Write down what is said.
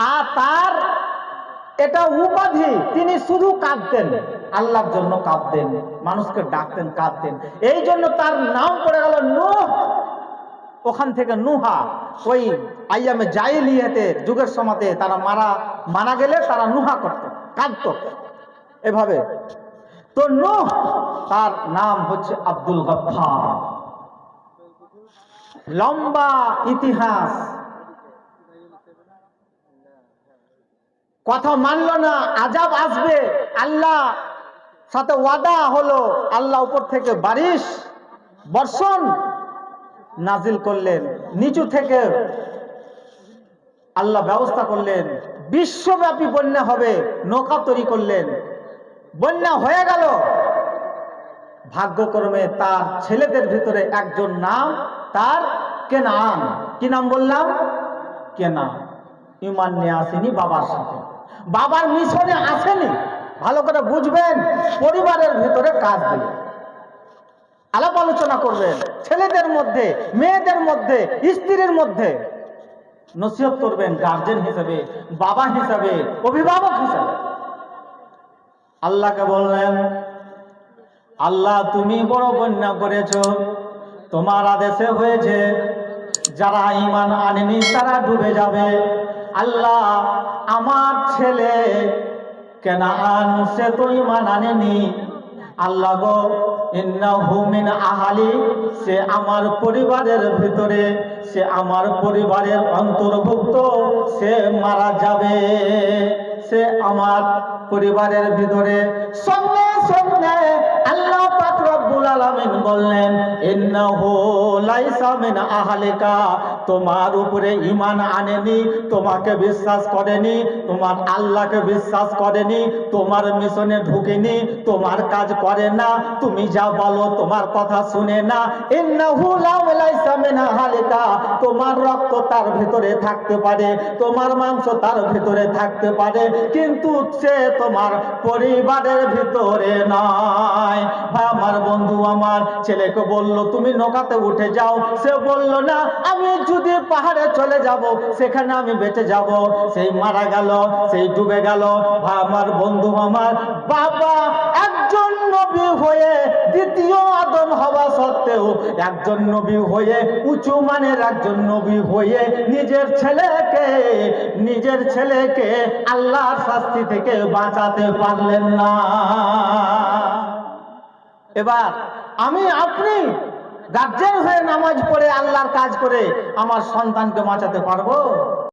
আর তার এটা উপাধি, তিনি শুধু কাঁদতেন, আল্লাহর জন্য কাঁদতেন, মানুষকে ডাকতেন, কাঁদতেন, এই জন্য তার নাম পড়ে গেল নূহ। ওখান থেকে নুহা, ওই আইয়ামে জাইলিয়াতে যুগের সময়তে তারা মারা গেলে তারা নুহা করত, কাঁদত এভাবে। তো নূহ তার নাম হচ্ছে আব্দুল গফফার। লম্বা ইতিহাস, কথা মানলো না, আযাব আসবে, আল্লাহ সাথে ওয়াদা হলো, আল্লাহ উপর থেকে বারিশ বর্ষণ নাজিল করলেন, নিচু থেকে আল্লাহ ব্যবস্থা করলেন, বিশ্বব্যাপী বন্যা হবে, নৌকা তৈরি করলেন, বন্যা হয়ে গেল। ভাগ্যক্রমে তার ছেলেদের ভিতরে একজন নাম তার কেনান। কি নাম বললাম? কেনান। ঈমান নিয়ে আসেনি বাবার সাথে, বাবার মিশনে আসেনি। ভালো করে বুঝবেন, পরিবারের ভিতরে কাজ দিল, আলাপ আলোচনা করবেন, ছেলেদের মধ্যে, মেয়েদের মধ্যে, স্ত্রীর মধ্যে নসিহত করবেন, গার্জেন হিসেবে, বাবা হিসেবে, অভিভাবক হিসেবে। আল্লাহকে বললেন, আল্লাহ তুমি বড় বন্যা করেছ, তোমার আদেশে হয়েছে, যারা ঈমান আনেনি তারা ডুবে যাবে। আল্লাহ আমার ছেলে কেনান সে তো ঈমান আনেনি, আল্লাহ গো ইন্নাহু মিন আহলি, সে আমার পরিবারের ভিতরে, সে আমার পরিবারের অন্তর্ভুক্ত, সে মারা যাবে, সে আমার পরিবারের ভিতরে। সঙ্গে সঙ্গে আল্লাহ পাক রব্বুল আলামিন বললেন, ইন্নাহু লাইসা মিন আহলিকা, তোমার উপরে ঈমান আনেনি, তোমাকে বিশ্বাস করেনি, তোমার আল্লাহকে বিশ্বাস করেনি, তোমার মিশনে ঢুকেনি, তোমার কাজ করে না, তুমি যা বলো তোমার কথা শুনে না। ইন্নাহু লাইসা মিন আহলিকা, তোমার রক্ত তার ভিতরে থাকতে পারে, তোমার মাংস তার ভিতরে থাকতে পারে, কিন্তু সে তোমার পরিবারের ভিতরে নয়। ভাই আমার, বন্ধু আমার, ছেলেকে বলল তুমি নৌকাতে উঠে যাও, সে বলল না, আমি যদি পাহাড়ে চলে যাব সেখানে আমি বেঁচে যাব। সেই মারা গেল, সেই ডুবে গেল। ভাই আমার, বন্ধু আমার, বাবা একজন নবী হয়ে, দ্বিতীয় আদম হওয়া সত্ত্বেও একজন নবী হয়ে, উঁচু মানের একজন নবী হয়ে নিজের ছেলেকে আল্লাহর শাস্তি থেকে বাঁচাতে পারলেন না। এবার আমি আপনি গার্জেন হয়ে নামাজ পড়ে আল্লাহর কাজ করে আমার সন্তানকে বাঁচাতে পারবো?